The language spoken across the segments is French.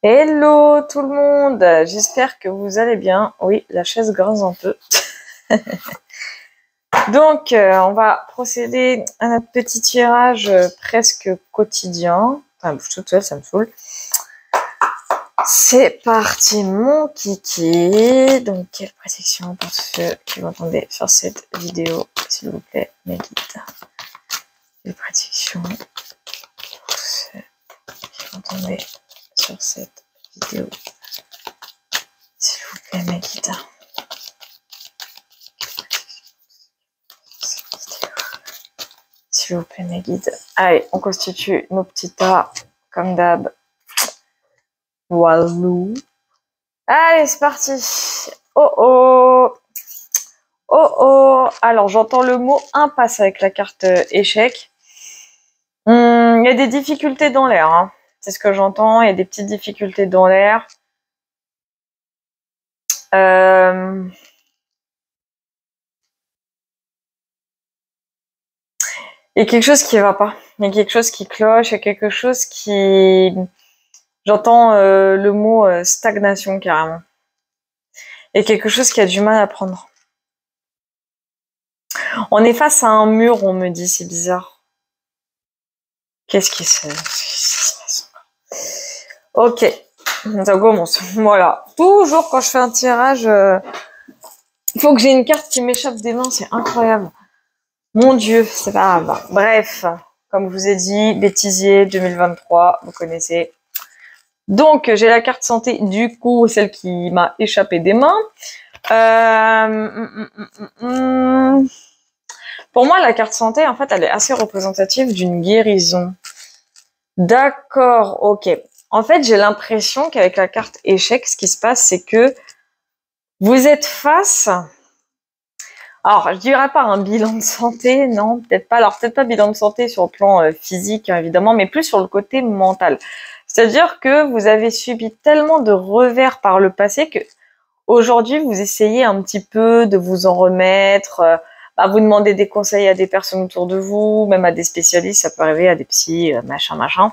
Hello tout le monde, j'espère que vous allez bien. Oui, la chaise grince un peu. Donc, on va procéder à notre petit tirage presque quotidien. Enfin, bouge toute seule, ça me saoule. C'est parti, mon kiki. Donc, quelle protection pour ceux qui m'entendaient sur cette vidéo, s'il vous plaît, mes guides. Quelle protection pour ceux qui m'entendaient sur cette vidéo, s'il vous plaît, mes guides. S'il vous plaît, mes guides. Allez, on constitue nos petits tas, comme d'hab. Walou. Allez, c'est parti. Oh oh. Oh oh. Alors, j'entends le mot impasse avec la carte échec. Il y a des difficultés dans l'air. Hein. C'est ce que j'entends. Il y a des petites difficultés dans l'air. Il y a quelque chose qui va pas. Il y a quelque chose qui cloche. Il y a quelque chose qui... J'entends le mot stagnation carrément. Il y a quelque chose qui a du mal à prendre. On est face à un mur, on me dit, c'est bizarre. Qu'est-ce qui se passe? Ok, ça commence. Voilà. Toujours quand je fais un tirage, il faut que j'ai une carte qui m'échappe des mains, c'est incroyable. Mon Dieu, c'est pas grave. Bref, comme je vous ai dit, bêtisier 2023, vous connaissez. Donc, j'ai la carte santé, du coup, celle qui m'a échappé des mains. Pour moi, la carte santé, en fait, elle est assez représentative d'une guérison. D'accord, ok. En fait, j'ai l'impression qu'avec la carte échec, ce qui se passe, c'est que vous êtes face... Alors, je dirais pas un bilan de santé, non, peut-être pas. Alors, peut-être pas bilan de santé sur le plan physique, hein, évidemment, mais plus sur le côté mental. C'est-à-dire que vous avez subi tellement de revers par le passé que aujourd'hui, vous essayez un petit peu de vous en remettre, vous demandez des conseils à des personnes autour de vous, même à des spécialistes, ça peut arriver à des psys, machin.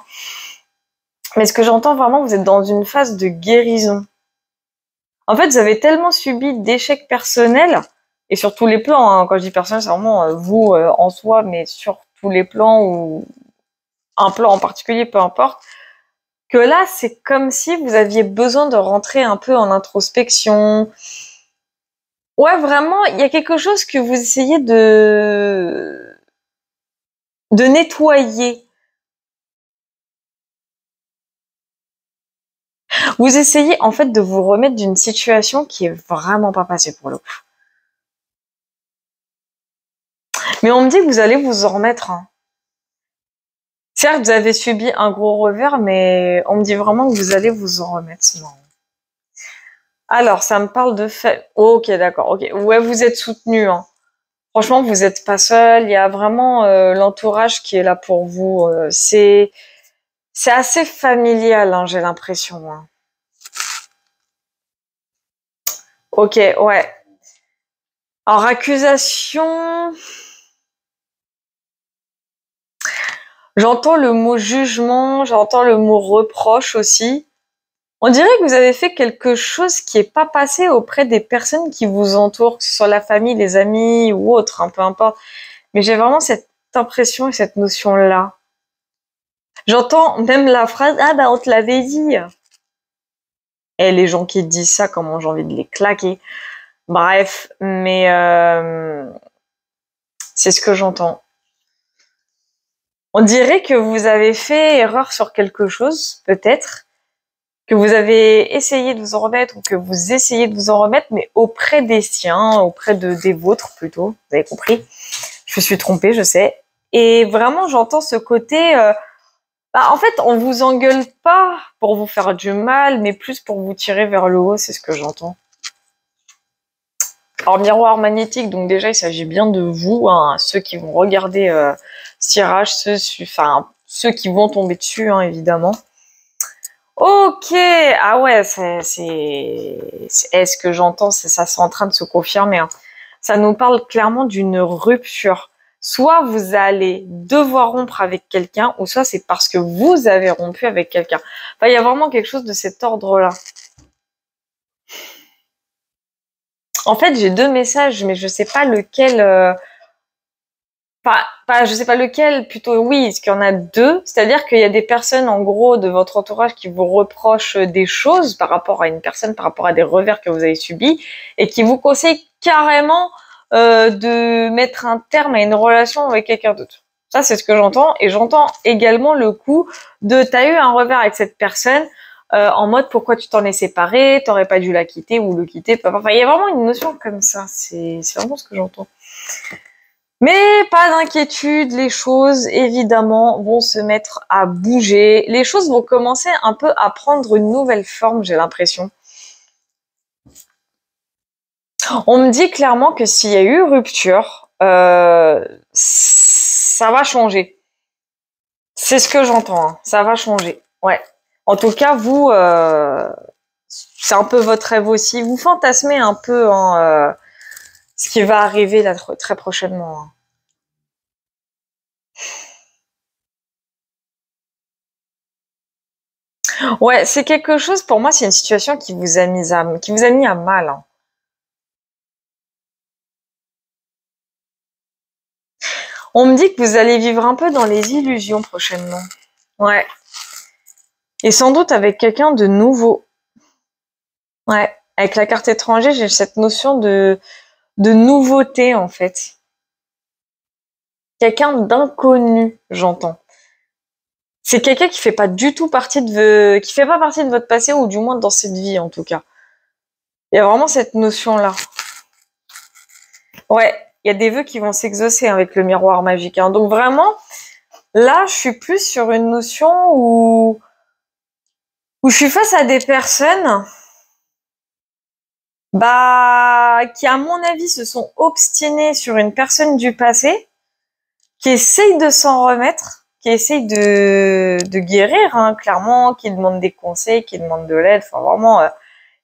Mais ce que j'entends vraiment, vous êtes dans une phase de guérison. En fait, vous avez tellement subi d'échecs personnels, et sur tous les plans, hein, quand je dis personnel, c'est vraiment vous en soi, mais sur tous les plans, ou un plan en particulier, peu importe, que là, c'est comme si vous aviez besoin de rentrer un peu en introspection. Ouais, vraiment, il y a quelque chose que vous essayez de nettoyer. Vous essayez en fait de vous remettre d'une situation qui est vraiment pas passée pour le coup. Mais on me dit que vous allez vous en remettre. Hein. Certes, vous avez subi un gros revers, mais on me dit vraiment que vous allez vous en remettre. C'est marrant. Alors, ça me parle de fait. Oh, ok, d'accord. Ok, ouais, vous êtes soutenu. Hein. Franchement, vous n'êtes pas seul. Il y a vraiment l'entourage qui est là pour vous. C'est assez familial, hein, j'ai l'impression. Hein. Ok, ouais. Alors, accusation. J'entends le mot jugement, j'entends le mot reproche aussi. On dirait que vous avez fait quelque chose qui est pas passé auprès des personnes qui vous entourent, que ce soit la famille, les amis ou autre, hein, peu importe. Mais j'ai vraiment cette impression et cette notion-là. J'entends même la phrase « Ah bah on te l'avait dit ». Et les gens qui disent ça, comment j'ai envie de les claquer. Bref, mais c'est ce que j'entends. On dirait que vous avez fait erreur sur quelque chose, peut-être, que vous avez essayé de vous en remettre ou que vous essayez de vous en remettre, mais auprès des siens, auprès des vôtres plutôt. Vous avez compris? Je me suis trompée, je sais. Et vraiment, j'entends ce côté... en fait, on vous engueule pas pour vous faire du mal, mais plus pour vous tirer vers le haut, c'est ce que j'entends. Alors, miroir magnétique, donc déjà, il s'agit bien de vous, hein, ceux qui vont regarder ce tirage, ceux qui vont tomber dessus, hein, évidemment. Ok, ah ouais, est-ce que j'entends, ça c'est en train de se confirmer. Hein. Ça nous parle clairement d'une rupture. soit vous allez devoir rompre avec quelqu'un, ou soit c'est parce que vous avez rompu avec quelqu'un. Enfin, il y a vraiment quelque chose de cet ordre-là. En fait, j'ai deux messages, mais je sais pas lequel. Je sais pas lequel, plutôt oui, parce qu'il y en a deux. C'est-à-dire qu'il y a des personnes, en gros, de votre entourage qui vous reprochent des choses par rapport à une personne, par rapport à des revers que vous avez subis, et qui vous conseillent carrément de mettre un terme à une relation avec quelqu'un d'autre. Ça, c'est ce que j'entends. Et j'entends également le coup de t'as eu un revers avec cette personne, en mode pourquoi tu t'en es séparé, t'aurais pas dû la quitter ou le quitter. Enfin, il y a vraiment une notion comme ça. C'est vraiment ce que j'entends. Mais pas d'inquiétude, les choses évidemment vont se mettre à bouger. Les choses vont commencer un peu à prendre une nouvelle forme, j'ai l'impression. On me dit clairement que s'il y a eu rupture, ça va changer. C'est ce que j'entends, hein. Ça va changer. Ouais. En tout cas, vous, c'est un peu votre rêve aussi. Vous fantasmez un peu ce qui va arriver là très prochainement, hein. Ouais, c'est quelque chose, pour moi, c'est une situation qui vous a qui vous a mis à mal, hein. On me dit que vous allez vivre un peu dans les illusions prochainement. Ouais. Et sans doute avec quelqu'un de nouveau. Ouais. Avec la carte étranger, j'ai cette notion de nouveauté, en fait. Quelqu'un d'inconnu, j'entends. C'est quelqu'un qui fait pas du tout partie qui fait pas partie de votre passé, ou du moins dans cette vie, en tout cas. Il y a vraiment cette notion-là. Ouais. Il y a des vœux qui vont s'exaucer avec le miroir magique, hein. Donc vraiment, là, je suis plus sur une notion où je suis face à des personnes, qui, à mon avis, se sont obstinées sur une personne du passé, qui essaye de s'en remettre, qui essaye de guérir, hein, clairement, qui demande des conseils, qui demande de l'aide, enfin vraiment,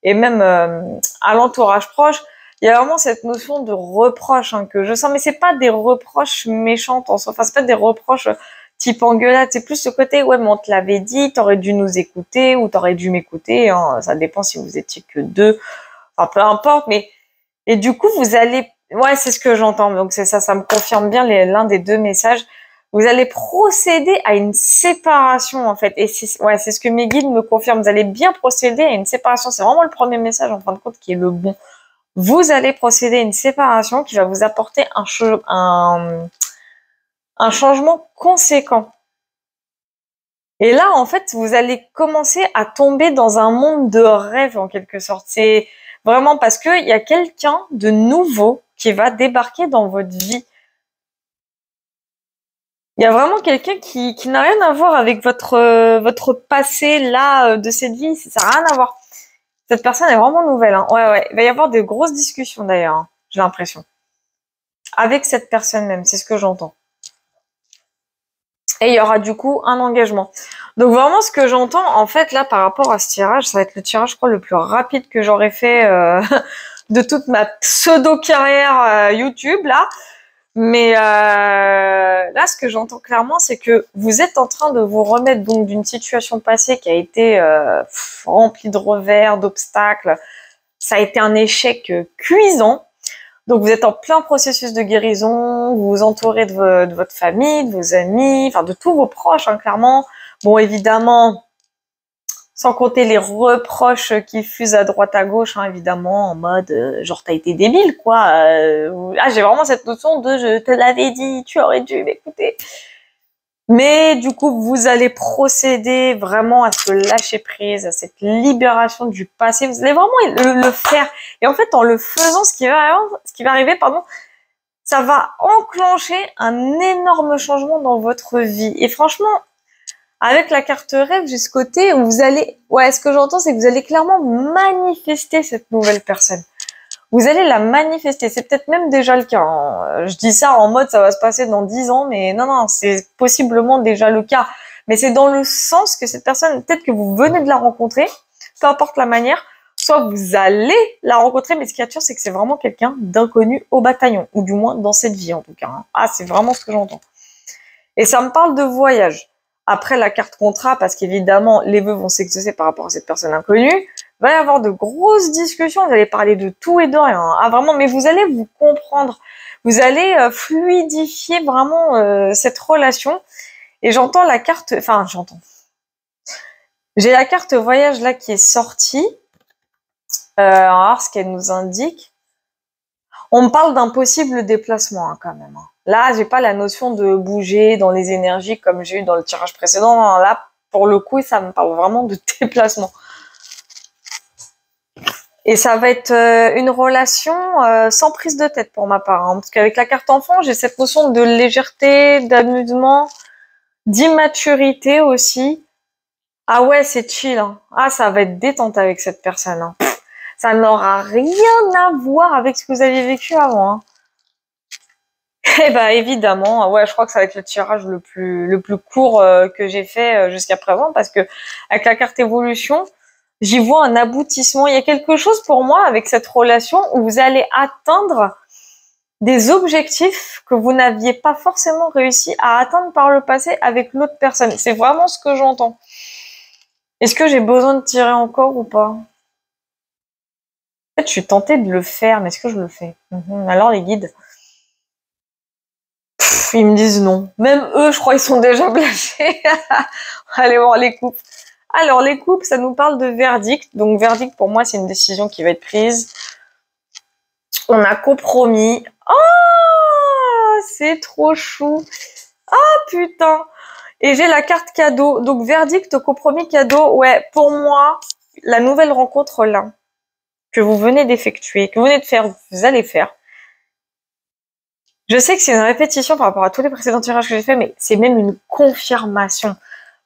et même à l'entourage proche, il y a vraiment cette notion de reproche, hein, que je sens, mais c'est pas des reproches méchantes en soi, enfin c'est pas des reproches type engueulade, c'est plus ce côté, ouais, mais on te l'avait dit, t'aurais dû nous écouter, ou t'aurais dû m'écouter, hein, ça dépend si vous étiez que deux, enfin peu importe, mais et du coup vous allez, ouais, c'est ce que j'entends, donc c'est ça me confirme bien l'un des deux messages. Vous allez procéder à une séparation, en fait, et c'est ce que mes guides me confirment. Vous allez bien procéder à une séparation. C'est vraiment le premier message en fin de compte qui est le bon. Vous allez procéder à une séparation qui va vous apporter un changement conséquent. Et là, en fait, vous allez commencer à tomber dans un monde de rêve, en quelque sorte. C'est vraiment parce qu'il y a quelqu'un de nouveau qui va débarquer dans votre vie. Il y a vraiment quelqu'un qui n'a rien à voir avec votre passé là, de cette vie. Ça n'a rien à voir. Cette personne est vraiment nouvelle, hein. Ouais, ouais. Il va y avoir de grosses discussions d'ailleurs, hein, j'ai l'impression. Avec cette personne même, c'est ce que j'entends. Et il y aura du coup un engagement. Donc vraiment, ce que j'entends, en fait, là, par rapport à ce tirage, ça va être le tirage, je crois, le plus rapide que j'aurais fait de toute ma pseudo-carrière YouTube, là. Mais là, ce que j'entends clairement, c'est que vous êtes en train de vous remettre donc d'une situation passée qui a été remplie de revers, d'obstacles. Ça a été un échec cuisant. Donc vous êtes en plein processus de guérison, vous vous entourez de votre famille, de vos amis, enfin de tous vos proches, hein, clairement. Bon, évidemment, sans compter les reproches qui fusent à droite à gauche, hein, évidemment, en mode genre t'as été débile, quoi. J'ai vraiment cette notion de je te l'avais dit, tu aurais dû m'écouter. Mais du coup, vous allez procéder vraiment à ce lâcher prise, à cette libération du passé. Vous allez vraiment le faire. Et en fait, en le faisant, ce qui va arriver, pardon, ça va enclencher un énorme changement dans votre vie. Et franchement, avec la carte rêve, j'ai ce côté où vous allez, ouais, ce que j'entends, c'est que vous allez clairement manifester cette nouvelle personne. Vous allez la manifester. C'est peut-être même déjà le cas, hein. Je dis ça en mode ça va se passer dans 10 ans, mais non, c'est possiblement déjà le cas. Mais c'est dans le sens que cette personne, peut-être que vous venez de la rencontrer, peu importe la manière, soit vous allez la rencontrer, mais ce qui est sûr, c'est que c'est vraiment quelqu'un d'inconnu au bataillon, ou du moins dans cette vie en tout cas. Hein. Ah, c'est vraiment ce que j'entends. Et ça me parle de voyage. Après la carte contrat, parce qu'évidemment, les vœux vont s'exaucer par rapport à cette personne inconnue, il va y avoir de grosses discussions, vous allez parler de tout et de rien. Hein. Ah, vraiment, mais vous allez vous comprendre. Vous allez fluidifier vraiment cette relation. Et j'entends la carte, enfin, j'ai la carte voyage là qui est sortie. Alors, ce qu'elle nous indique. On me parle d'un possible déplacement hein, quand même. Hein. Là, j'ai pas la notion de bouger dans les énergies comme j'ai eu dans le tirage précédent. Là, pour le coup, ça me parle vraiment de déplacement. Et ça va être une relation sans prise de tête pour ma part. Hein, parce qu'avec la carte enfant, j'ai cette notion de légèreté, d'amusement, d'immaturité aussi. Ah ouais, c'est chill. Hein. Ah, ça va être détente avec cette personne. Hein. Ça n'aura rien à voir avec ce que vous aviez vécu avant. Hein. Eh ben évidemment, ouais, je crois que ça va être le tirage le plus court que j'ai fait jusqu'à présent parce que avec la carte évolution, j'y vois un aboutissement. Il y a quelque chose pour moi avec cette relation où vous allez atteindre des objectifs que vous n'aviez pas forcément réussi à atteindre par le passé avec l'autre personne. C'est vraiment ce que j'entends. Est-ce que j'ai besoin de tirer encore ou pas? En fait, je suis tentée de le faire, mais est-ce que je le fais? Alors les guides ils me disent non. Même eux, je crois, ils sont déjà blasés. Allez voir les coupes. Alors, les coupes, ça nous parle de verdict. Donc, verdict, pour moi, c'est une décision qui va être prise. On a compromis. Oh, c'est trop chou. Ah, putain. Et j'ai la carte cadeau. Donc, verdict, compromis, cadeau. Ouais, pour moi, la nouvelle rencontre là, que vous venez d'effectuer, que vous venez de faire, vous allez faire, je sais que c'est une répétition par rapport à tous les précédents tirages que j'ai fait, mais c'est même une confirmation.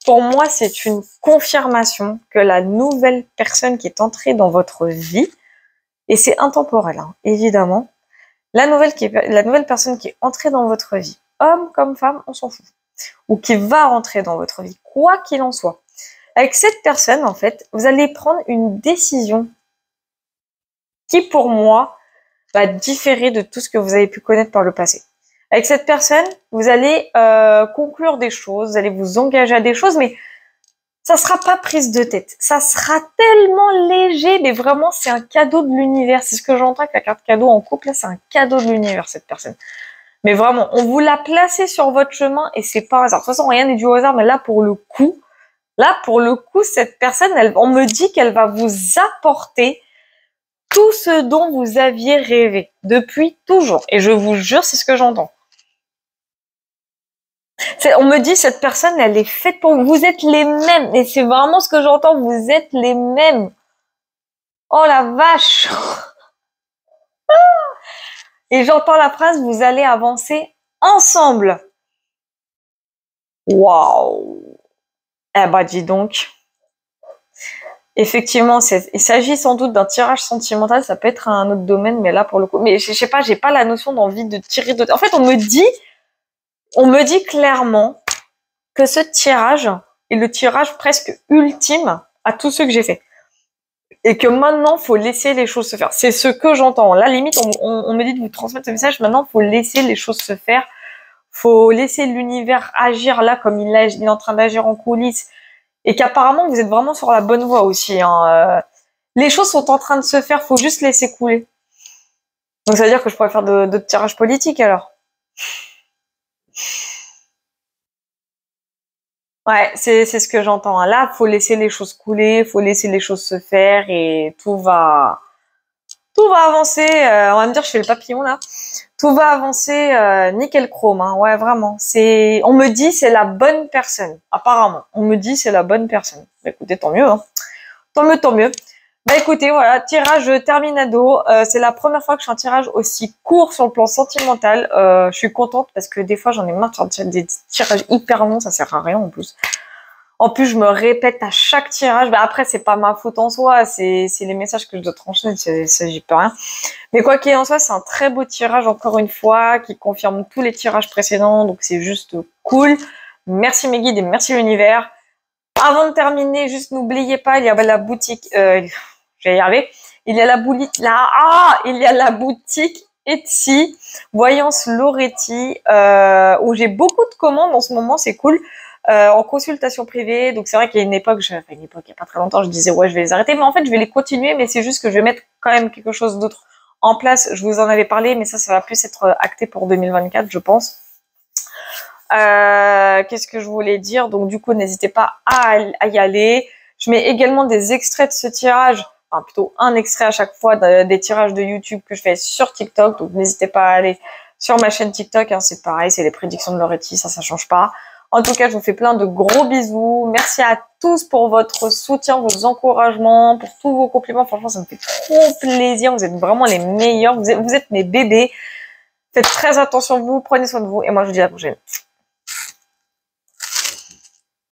Pour moi, c'est une confirmation que la nouvelle personne qui est entrée dans votre vie, et c'est intemporel, hein, évidemment, la nouvelle personne qui est entrée dans votre vie, homme comme femme, on s'en fout, ou qui va rentrer dans votre vie, quoi qu'il en soit. Avec cette personne, en fait, vous allez prendre une décision qui, pour moi, va différer de tout ce que vous avez pu connaître par le passé. Avec cette personne, vous allez conclure des choses, vous allez vous engager à des choses, mais ça sera pas prise de tête. Ça sera tellement léger, mais vraiment, c'est un cadeau de l'univers. C'est ce que j'entends avec la carte cadeau en couple. Là, c'est un cadeau de l'univers, cette personne. Mais vraiment, on vous l'a placé sur votre chemin et c'est pas un hasard. De toute façon, rien n'est dû au hasard, mais là, pour le coup, cette personne, on me dit qu'elle va vous apporter tout ce dont vous aviez rêvé depuis toujours. Et je vous jure, c'est ce que j'entends. On me dit, cette personne, elle est faite pour vous. Vous êtes les mêmes. Et c'est vraiment ce que j'entends. Vous êtes les mêmes. Oh la vache. Et j'entends la phrase, vous allez avancer ensemble. Waouh. Eh ben, dis donc. Effectivement, il s'agit sans doute d'un tirage sentimental. Ça peut être un autre domaine, mais là, pour le coup, mais je sais pas, j'ai pas la notion d'envie de tirer d'autres. En fait, on me dit clairement que ce tirage est le tirage presque ultime à tous ceux que j'ai fait. Et que maintenant, faut laisser les choses se faire. C'est ce que j'entends. Là, limite, on me dit de vous transmettre ce message. Maintenant, faut laisser les choses se faire. Faut laisser l'univers agir là comme il est en train d'agir en coulisses. Et qu'apparemment, vous êtes vraiment sur la bonne voie aussi. Hein. Les choses sont en train de se faire. Faut juste laisser couler. Donc, ça veut dire que je pourrais faire d'autres tirages politiques alors. Ouais, c'est ce que j'entends. Hein. Là, faut laisser les choses couler, faut laisser les choses se faire et tout va avancer. On va me dire, je fais le papillon là. Tout va avancer nickel chrome. Hein. Ouais, vraiment. On me dit, c'est la bonne personne. Apparemment, on me dit, c'est la bonne personne. Bah, écoutez, tant mieux. Hein. Tant mieux, tant mieux. Bah écoutez, voilà, tirage terminado. C'est la première fois que je fais un tirage aussi court sur le plan sentimental. Je suis contente parce que des fois j'en ai marre de faire des tirages hyper longs, ça sert à rien en plus. En plus, je me répète à chaque tirage. Bah après, c'est pas ma faute en soi, c'est les messages que je dois transmettre, ça j'y peux rien. Mais quoi qu'il en soit, c'est un très beau tirage encore une fois qui confirme tous les tirages précédents, donc c'est juste cool. Merci mes guides et merci l'univers. Avant de terminer, juste n'oubliez pas, il y a la boutique. je vais y arriver. Il y a il y a la boutique Etsy, Voyance Loretti, où j'ai beaucoup de commandes en ce moment, c'est cool. En consultation privée, donc c'est vrai qu'il y a il y a pas très longtemps, je disais ouais je vais les arrêter, mais en fait je vais les continuer, mais c'est juste que je vais mettre quand même quelque chose d'autre en place. Je vous en avais parlé, mais ça va plus être acté pour 2024, je pense. Qu'est-ce que je voulais dire? Donc du coup, n'hésitez pas à y aller. Je mets également des extraits de ce tirage, enfin plutôt un extrait à chaque fois des tirages de YouTube que je fais sur TikTok. Donc n'hésitez pas à aller sur ma chaîne TikTok, hein, c'est pareil, c'est les prédictions de Loretti, ça change pas. En tout cas, je vous fais plein de gros bisous. Merci à tous pour votre soutien, vos encouragements, pour tous vos compliments. Franchement, ça me fait trop plaisir. Vous êtes vraiment les meilleurs. Vous êtes mes bébés. Faites très attention à vous, prenez soin de vous. Et moi, je vous dis à la prochaine.